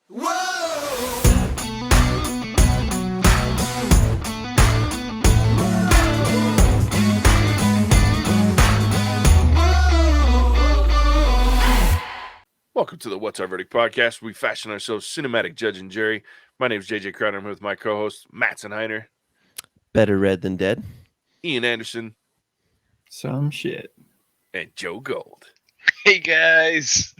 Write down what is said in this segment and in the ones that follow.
Whoa! Welcome to the What's Our Verdict podcast. We fashion ourselves cinematic judge and jury. My name is JJ Crowder. I'm here with my co-hosts Mattson Heiner, Better Red Than Dead. Ian Anderson, Some shit. and Joe Gold. Hey guys.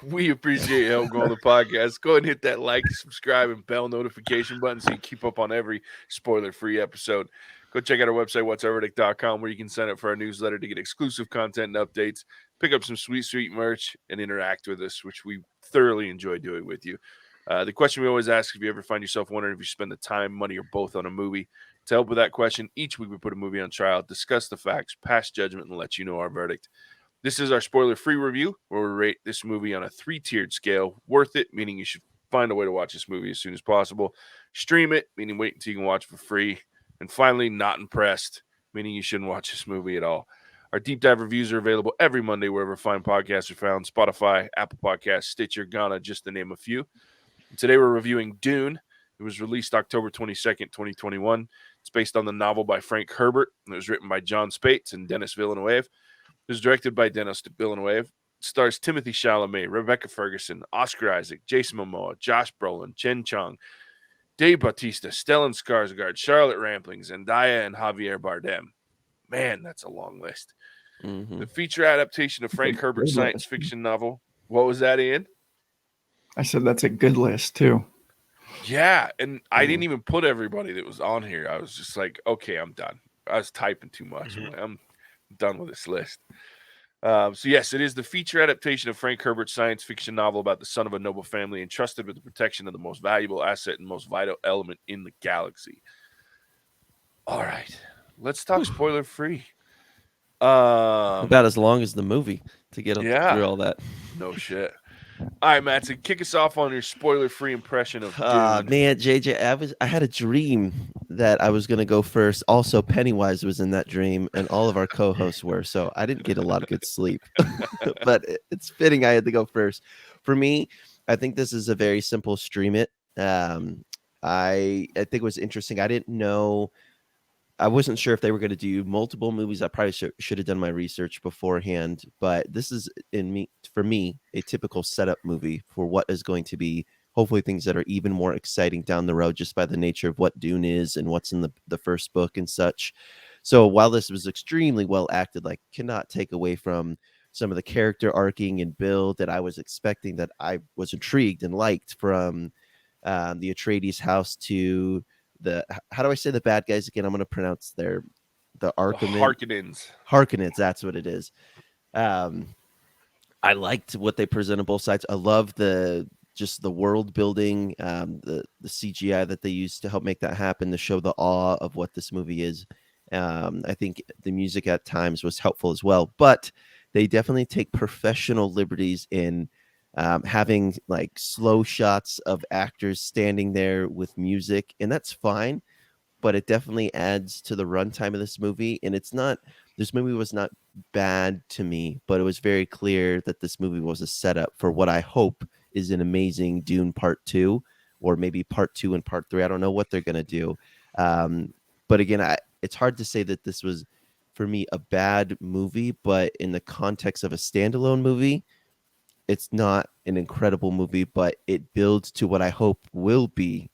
We appreciate your help going on the podcast. Go ahead and hit that like, subscribe, and bell notification button so you keep up on every spoiler-free episode. Go check out our website, whatsourverdict.com, where you can sign up for our newsletter to get exclusive content and updates, pick up some sweet merch, and interact with us, which we thoroughly enjoy doing with you. The question we always ask, if you ever find yourself wondering if you spend the time, money, or both on a movie, to help with that question, each week we put a movie on trial, discuss the facts, pass judgment, and let you know our verdict. This is our spoiler-free review, where we rate this movie on a 3-tiered scale. Worth it, meaning you should find a way to watch this movie as soon as possible. Stream it, meaning wait until you can watch for free. And finally, not impressed, meaning you shouldn't watch this movie at all. Our deep dive reviews are available every Monday wherever fine podcasts are found: Spotify, Apple Podcasts, Stitcher, Ghana, just to name a few. Today we're reviewing Dune. It was released October 22nd, 2021. It's based on the novel by Frank Herbert, and it was written by John Spates and Denis Villeneuve. It was directed by Denis Villeneuve. It stars Timothy Chalamet, Rebecca Ferguson, Oscar Isaac, Jason Momoa, Josh Brolin, Chen Chong, Dave Bautista, Stellan Skarsgård, Charlotte Rampling, Zendaya, and Javier Bardem. Man, that's a long list. Mm-hmm. The feature adaptation of Frank Herbert's science fiction novel. What was that, Ian? I said that's a good list too. Yeah, and I didn't even put everybody that was on here. I was just like, okay, I'm done. I was typing too much. I'm done with this list. So yes, it is the feature adaptation of Frank Herbert's science fiction novel about the son of a noble family entrusted with the protection of the most valuable asset and most vital element in the galaxy. All right, let's talk spoiler free. About as long as the movie to get through all that. No shit. All right, Mattson, kick us off on your spoiler-free impression of Dune. Man, JJ, I had a dream that I was going to go first. Also, Pennywise was in that dream, and all of our co-hosts were, so I didn't get a lot of good sleep. But it's fitting I had to go first. For me, I think this is a very simple stream it. I think it was interesting. I didn't know. I wasn't sure if they were going to do multiple movies. I probably should have done my research beforehand, but this is for me a typical setup movie for what is going to be hopefully things that are even more exciting down the road, just by the nature of what Dune is and what's in the first book and such. So while this was extremely well acted, like cannot take away from some of the character arcing and build that I was expecting, that I was intrigued and liked, from the Atreides house to how do I say the bad guys again? I'm going to pronounce the Harkonnens. That's what it is. I liked what they presented both sides. I love the world building, the CGI that they used to help make that happen, to show the awe of what this movie is. I think the music at times was helpful as well, but they definitely take professional liberties in having like slow shots of actors standing there with music, and that's fine, but it definitely adds to the runtime of this movie. And this movie was not bad to me, but it was very clear that this movie was a setup for what I hope is an amazing Dune Part 2, or maybe Part 2 and Part 3. I don't know what they're going to do. But again, it's hard to say that this was, for me, a bad movie, but in the context of a standalone movie, it's not an incredible movie, but it builds to what I hope will be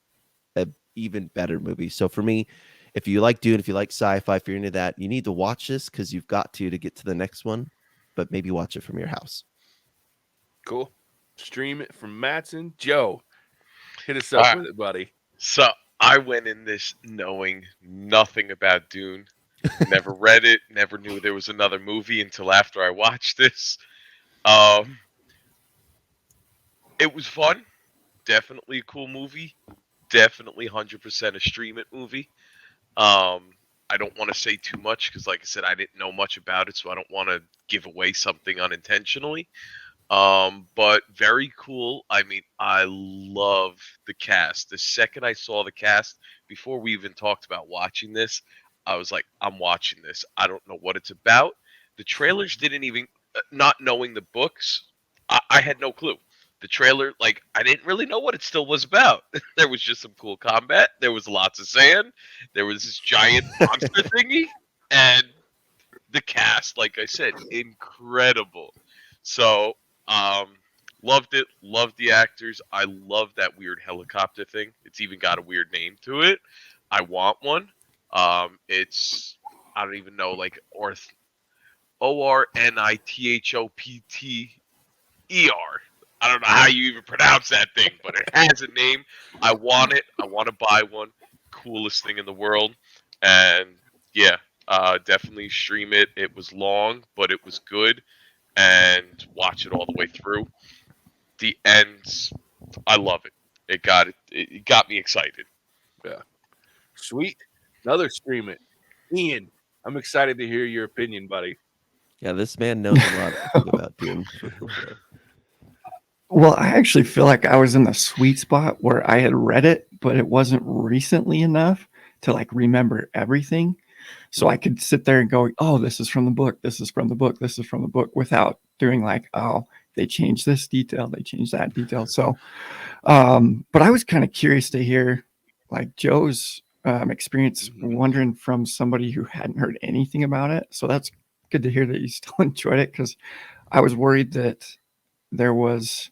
an even better movie. So for me, if you like Dune, if you like sci-fi, if you're into that, you need to watch this, because you've got to get to the next one, but maybe watch it from your house. Cool. Stream it from Mattson. Joe, hit us up with it, buddy. So I went in this knowing nothing about Dune. Never read it, never knew there was another movie until after I watched this. It was fun. Definitely a cool movie. Definitely 100% a stream it movie. I don't want to say too much because, like I said, I didn't know much about it, so I don't want to give away something unintentionally. But very cool. I mean, I love the cast. The second I saw the cast, before we even talked about watching this, I was like, I'm watching this. I don't know what it's about. The trailers didn't even, not knowing the books, I had no clue. The trailer, like, I didn't really know what it still was about. There was just some cool combat. There was lots of sand. There was this giant monster thingy, and the cast, like I said, incredible. So, loved it. Loved the actors. I love that weird helicopter thing. It's even got a weird name to it. I want one. It's I don't even know, like ORNITHOPTER. I don't know how you even pronounce that thing, but it has a name. I want it. I want to buy one. Coolest thing in the world. And yeah, definitely stream it. It was long, but it was good. And watch it all the way through. The ends, I love it. It got me excited. Yeah. Sweet. Another stream it. Ian, I'm excited to hear your opinion, buddy. Yeah, this man knows a lot I think, about Dune. Well, I actually feel like I was in the sweet spot where I had read it, but it wasn't recently enough to like remember everything. So I could sit there and go, oh, this is from the book. This is from the book. This is from the book without doing like, oh, they changed this detail. They changed that detail. So, but I was kind of curious to hear like Joe's experience, wondering from somebody who hadn't heard anything about it. So that's good to hear that you still enjoyed it, because I was worried that there was,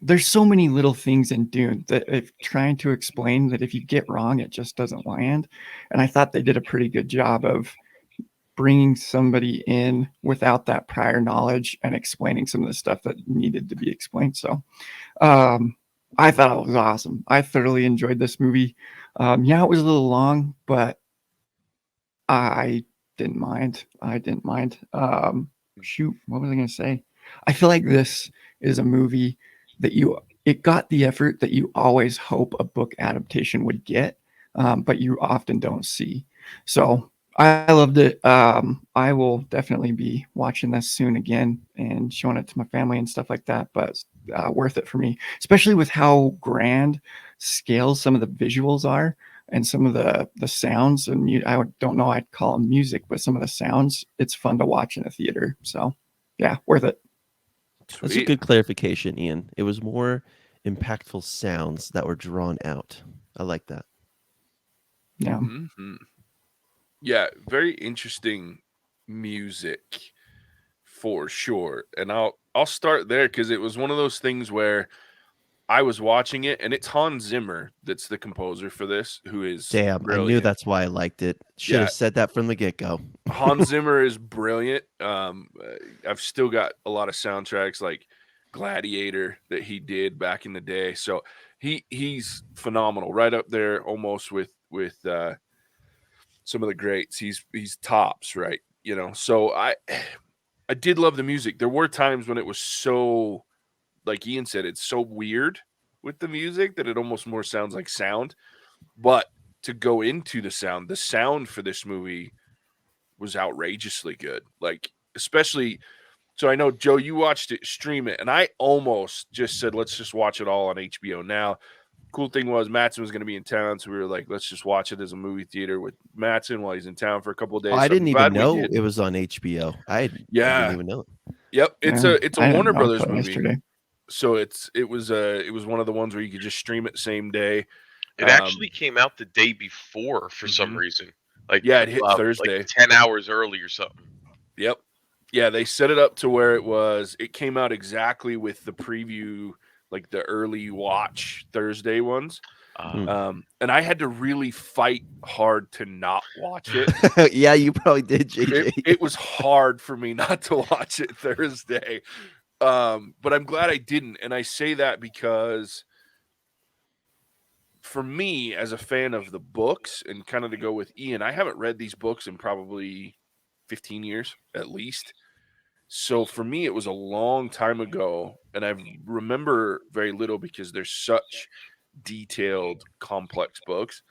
there's so many little things in Dune that if trying to explain that if you get wrong, it just doesn't land. And I thought they did a pretty good job of bringing somebody in without that prior knowledge and explaining some of the stuff that needed to be explained. So I thought it was awesome. I thoroughly enjoyed this movie. Yeah, it was a little long, but I didn't mind. Shoot, what was I going to say? I feel like this is a movie that it got the effort that you always hope a book adaptation would get, but you often don't see. So I loved it. I will definitely be watching this soon again and showing it to my family and stuff like that. But worth it for me, especially with how grand scale some of the visuals are and some of the sounds. And I don't know, I'd call them music, but some of the sounds, it's fun to watch in a theater. So yeah, worth it. That's a good clarification, Ian. It was more impactful sounds that were drawn out. I like that. Yeah. Mm-hmm. Yeah, very interesting music for sure. And I'll start there because it was one of those things where I was watching it, and it's Hans Zimmer that's the composer for this, who is Damn, brilliant. I knew that's why I liked it. Should have said that from the get-go. Hans Zimmer is brilliant. I've still got a lot of soundtracks like Gladiator that he did back in the day. So he's phenomenal, right up there almost with some of the greats. He's tops, right? You know. So I did love the music. There were times when it was so, like Ian said, it's so weird with the music that it almost more sounds like sound. But to go into the sound for this movie was outrageously good. Like, especially, so I know, Joe, you watched it, stream it, and I almost just said, let's just watch it all on HBO now. Cool thing was Mattson was going to be in town, so we were like, let's just watch it as a movie theater with Mattson while he's in town for a couple of days. Oh, I So didn't even know it was on HBO. I didn't even know it. Yep, it's a Warner Brothers movie. Yesterday. So it was one of the ones where you could just stream it same day. It actually came out the day before for some reason. Like, yeah, it hit Thursday, like 10 hours early or something. Yep. Yeah, they set it up to where it came out exactly with the preview, like the early watch Thursday ones. And I had to really fight hard to not watch it. Yeah, you probably did, JJ. It was hard for me not to watch it Thursday. But I'm glad I didn't. And I say that because for me, as a fan of the books, and kind of to go with Ian, I haven't read these books in probably 15 years at least. So for me, it was a long time ago, and I remember very little because they're such detailed, complex books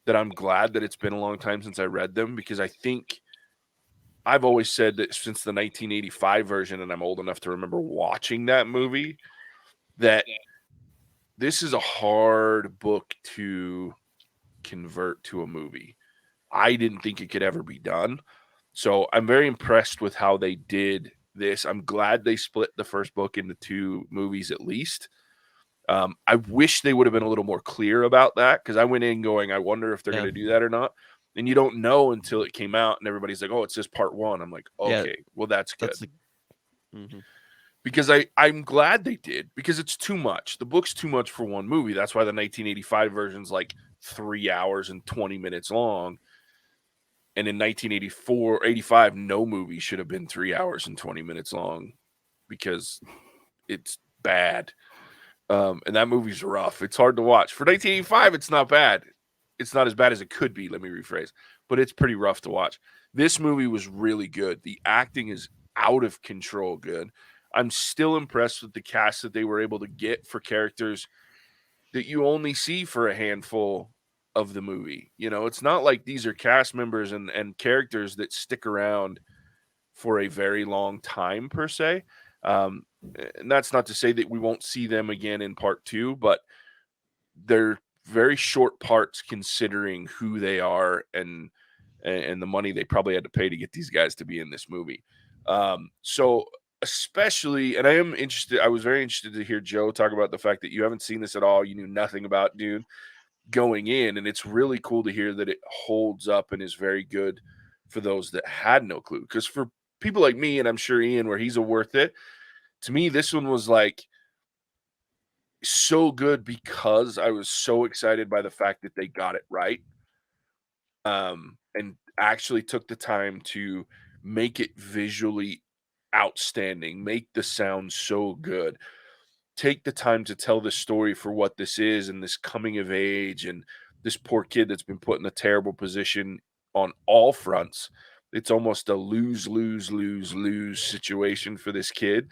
that I'm glad that it's been a long time since I read them, because I think I've always said that since the 1985 version, and I'm old enough to remember watching that movie, that this is a hard book to convert to a movie. I didn't think it could ever be done. So I'm very impressed with how they did this. I'm glad they split the first book into 2 movies at least. I wish they would have been a little more clear about that, because I went in going, I wonder if they're Yeah. going to do that or not. And you don't know until it came out, and everybody's like, "Oh, it's just part 1." I'm like, Yeah, "Okay, well that's good." That's Mhm. Because I'm glad they did, because it's too much. The book's too much for one movie. That's why the 1985 version's like 3 hours and 20 minutes long. And in 1984, 85, no movie should have been 3 hours and 20 minutes long, because it's bad. And that movie's rough. It's hard to watch. For 1985, it's not bad. It's not as bad as it could be, let me rephrase. But it's pretty rough to watch. This movie was really good. The acting is out of control good. I'm still impressed with the cast that they were able to get for characters that you only see for a handful of the movie. You know, it's not like these are cast members and characters that stick around for a very long time per se. Um, and that's not to say that we won't see them again in part 2, but they're very short parts considering who they are and the money they probably had to pay to get these guys to be in this movie. So especially, and I was very interested to hear Joe talk about the fact that you haven't seen this at all. You knew nothing about Dune going in, and it's really cool to hear that it holds up and is very good for those that had no clue. Because for people like me, and I'm sure Ian, where he's a worth it, to me, this one was like so good because I was so excited by the fact that they got it right. And actually took the time to make it visually outstanding, make the sound so good, take the time to tell the story for what this is, and this coming of age, and this poor kid that's been put in a terrible position on all fronts. It's almost a lose, lose, lose, lose situation for this kid.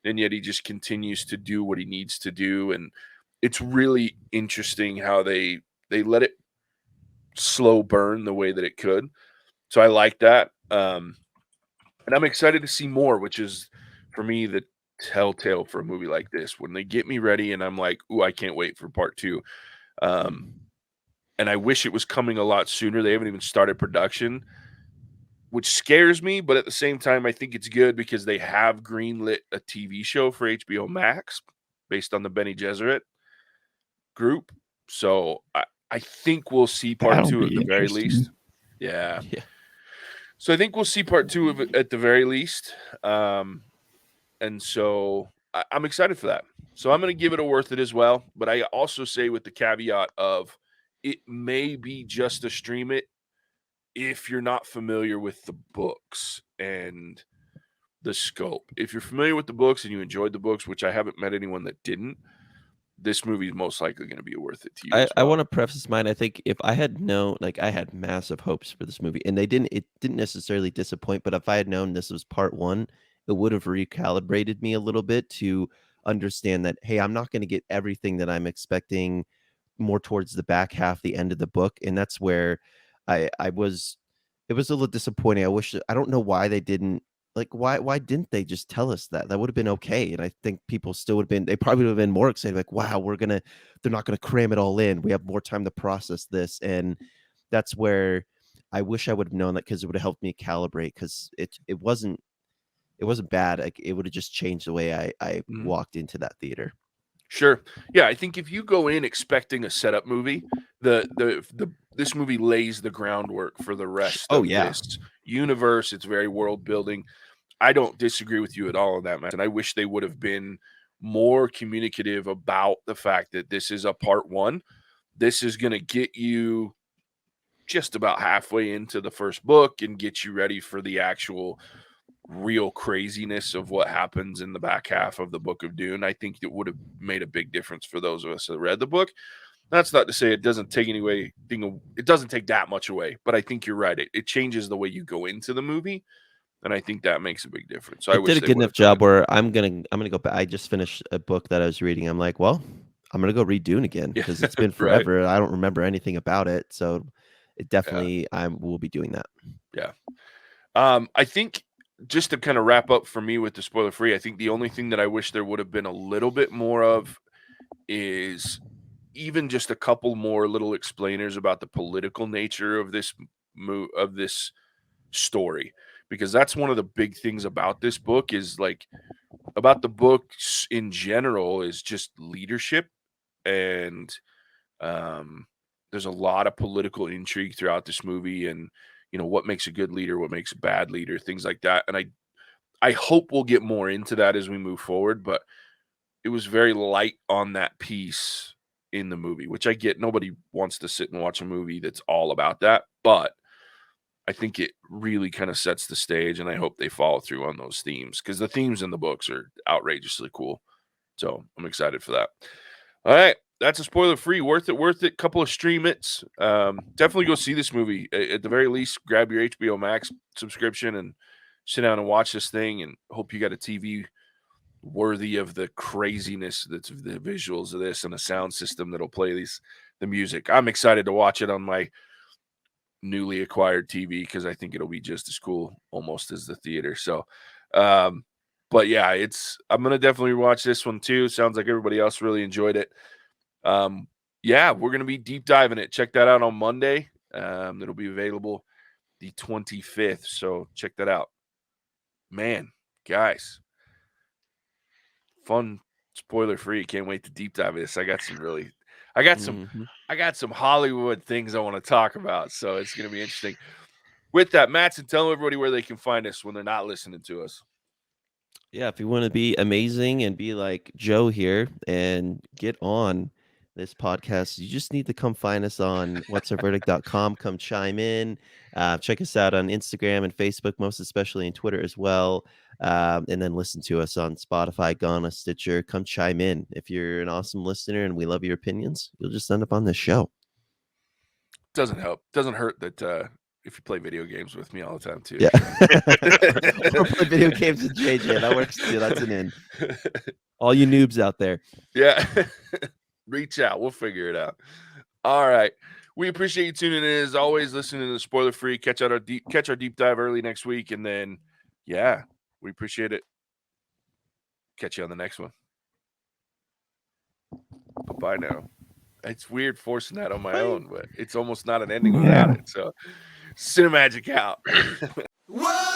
And yet he just continues to do what he needs to do. And it's really interesting how they let it slow burn the way that it could. So I like that. And I'm excited to see more, which is for me the telltale for a movie like this. When they get me ready and I'm like, ooh, I can't wait for part 2. And I wish it was coming a lot sooner. They haven't even started production, which scares me, but at the same time, I think it's good because they have greenlit a TV show for HBO Max based on the Bene Gesserit group. So I think we'll see part That'll 2 at be the very interesting. least. Yeah. Yeah. So I think we'll see part 2 of it at the very least. And so I'm excited for that. So I'm going to give it a worth it as well. But I also say with the caveat of it may be just a stream it if you're not familiar with the books and the scope. If you're familiar with the books and you enjoyed the books, which I haven't met anyone that didn't, this movie is most likely going to be worth it to you as I well. want to preface mine. I think if I had known, like I had massive hopes for this movie, and it didn't necessarily disappoint. But if I had known this was part 1, it would have recalibrated me a little bit to understand that, hey, I'm not going to get everything that I'm expecting more towards the back half, the end of the book, and that's where I was. It was a little disappointing. I don't know why they didn't why didn't they just tell us that? That would have been okay, and I think people still would have been. They probably would have been more excited. Like, wow, they're not gonna cram it all in. We have more time to process this, and that's where I wish I would have known that because it would have helped me calibrate. Because it wasn't bad. Like it would have just changed the way I walked into that theater. Sure. Yeah, I think if you go in expecting a setup movie, this movie lays the groundwork for the rest Oh, of yeah. this universe. It's very world building. I don't disagree with you at all on that, man. And I wish they would have been more communicative about the fact that this is a part 1. This is going to get you just about halfway into the first book and get you ready for the actual real craziness of what happens in the back half of the Book of Dune. I think it would have made a big difference for those of us that read the book. That's not to say it doesn't take it doesn't take that much away, but I think you're right. It changes the way you go into the movie, and I think that makes a big difference. So I It wish did a they good would enough have done job it. where I'm gonna go back. I just finished a book that I was reading. I'm like, well, I'm gonna go read Dune again Yeah, because it's been right. forever. I don't remember anything about it, so it Yeah. definitely I will be doing that. Yeah. I think just to kind of wrap up for me with the spoiler free, I think the only thing that I wish there would have been a little bit more of is even just a couple more little explainers about the political nature of this story, because that's one of the big things about this book is like about the books in general is just leadership and there's a lot of political intrigue throughout this movie and what makes a good leader, what makes a bad leader, things like that. And I hope we'll get more into that as we move forward, but it was very light on that piece in the movie, which I get. Nobody wants to sit and watch a movie that's all about that, but I think it really kind of sets the stage, and I hope they follow through on those themes because the themes in the books are outrageously cool. So I'm excited for that. All right. That's a spoiler free. Worth it. Couple of stream it's. Definitely go see this movie. At the very least, grab your HBO Max subscription and sit down and watch this thing, and hope you got a TV worthy of the craziness that's the visuals of this and a sound system that'll play the music. I'm excited to watch it on my newly acquired TV because I think it'll be just as cool almost as the theater. So but yeah, I'm gonna definitely watch this one too. Sounds like everybody else really enjoyed it. Yeah, we're gonna be deep diving it. Check that out on Monday. It'll be available the 25th. So check that out. Man, guys. Fun, spoiler free. Can't wait to deep dive this. I got some Hollywood things I want to talk about, so it's gonna be interesting. With that, Mattson, tell everybody where they can find us when they're not listening to us. Yeah, if you want to be amazing and be like Joe here and get on this podcast, you just need to come find us on whatsourverdict.com. Come chime in. Check us out on Instagram and Facebook, most especially, and Twitter as well. And then listen to us on Spotify, Ghana, Stitcher. Come chime in. If you're an awesome listener and we love your opinions, you'll just end up on this show. Doesn't help. Doesn't hurt that if you play video games with me all the time too. Yeah. Or play video games with JJ. That works too. That's an in. All you noobs out there. Yeah. Reach out. We'll figure it out. All right. We appreciate you tuning in as always, listening to the spoiler free. Catch our deep dive early next week. And then yeah, we appreciate it. Catch you on the next one. Bye now. It's weird forcing that on my own, but it's almost not an ending without it. So Cinemagic out. Whoa!